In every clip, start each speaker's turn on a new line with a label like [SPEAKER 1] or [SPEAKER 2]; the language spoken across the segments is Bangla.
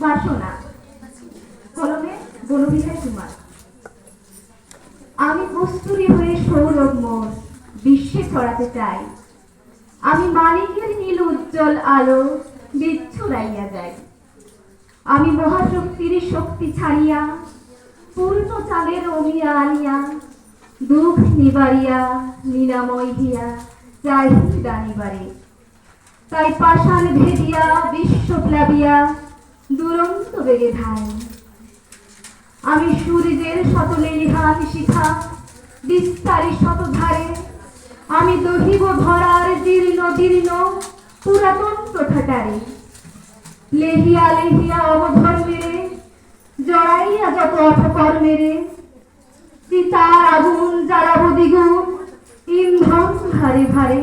[SPEAKER 1] বাসনা। কলমে বনবিহারী কুমার। আমি কস্তুরী হয়ে সৌরভ মোর বিশ্বে ছড়াতে চাই। আমি মানিকের নীল উজ্জ্বল আলো বিচ্ছুরাইয়া যাই। আমি মহাশক্তির শক্তি ছাড়িয়া পূর্ণ চালের অমিয়া আনিয়া দুঃখ নিবারিয়া নিরাময় হিয়া যাই দানিবারে। তাই পাষাণ ভেদিয়া বিশ্ব প্লাবিয়া দুরন্ত বেগে ধাই। আমি সূর্যের শত লেলিহান শিখা বিস্তারি শত ধারে। আমি দহিব ধরার জীর্ণ জীর্ণ পুরাতন প্রথাটারে। লেহিয়া লেহিয়া অবধর্মেরে জড়াইয়া যত অপকর্মেরে। চিতার আগুন জ্বালাব দ্বিগুণ ইন্ধন ভারে ভারে।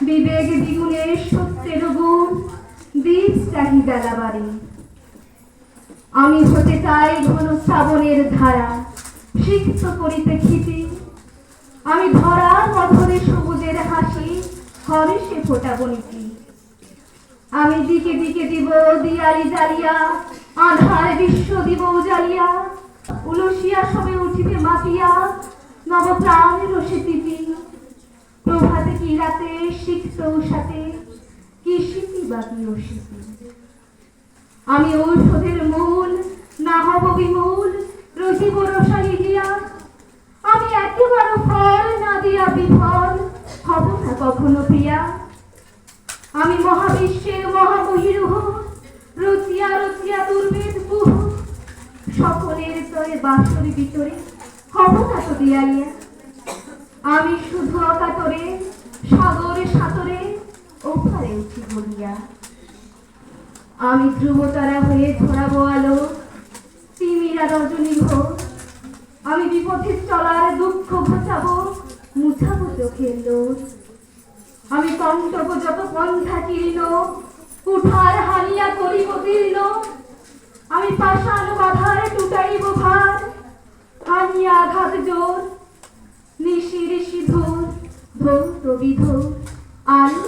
[SPEAKER 1] বিবেক দ্বিগুণে সত্যের গুণ বীজ চাহি জ্বালাবারে। আমি হতে চাই ঘন শ্রাবণের ধারা সিক্ত করিতে ক্ষিতি। আমি ধরার মধুরে সবুজের হাসি হরেষে ফোটাবো নীতি। আমি দিকে দিকে দিব দিয়ালি জ্বালিয়া আধার বিশ্ব দিব জ্বালিয়া। উলসিয়া সবে উঠিবে মাতিয়া নব প্রাণ রসে তিতি। প্রভাতে কি রাতে সিক্ত উষাতে কি স্মৃতি বাকি অস্মৃতি। আমি ঔষধের মূল না হব বিমূল রহিব রসালি দিয়া। আমি একেবারে ফল না দিয়া বিফল হব না কখনো প্রিয়া। আমি মহাবিশ্বের মহামহিরুহ রচিয়া রচিয়া দুর্বেদ পুহ। সকলের তরে বাসরে ভিতরে হব না তো দিয়ালিয়া। আমি শুধু অকাতরে সাগরে সাঁতরে ওপারে উঠি বলিয়া। আমি ধ্রুবতারা হয়ে ছড়াবো আলো তিমিরা রজনী ঘোর। আমি বিপথে চলার দুঃখ ঘোচাবো মুছাবো চোখের লোর। আমি কণ্টক যত পন্থা কিরিল কুঠার হানিয়া করিব দীর্ণ। আমি পাষাণ বাধার টুটাইব ভার হানিয়া আঘাত জোর। নিশির সিধুর ধৌত বিধুর আলো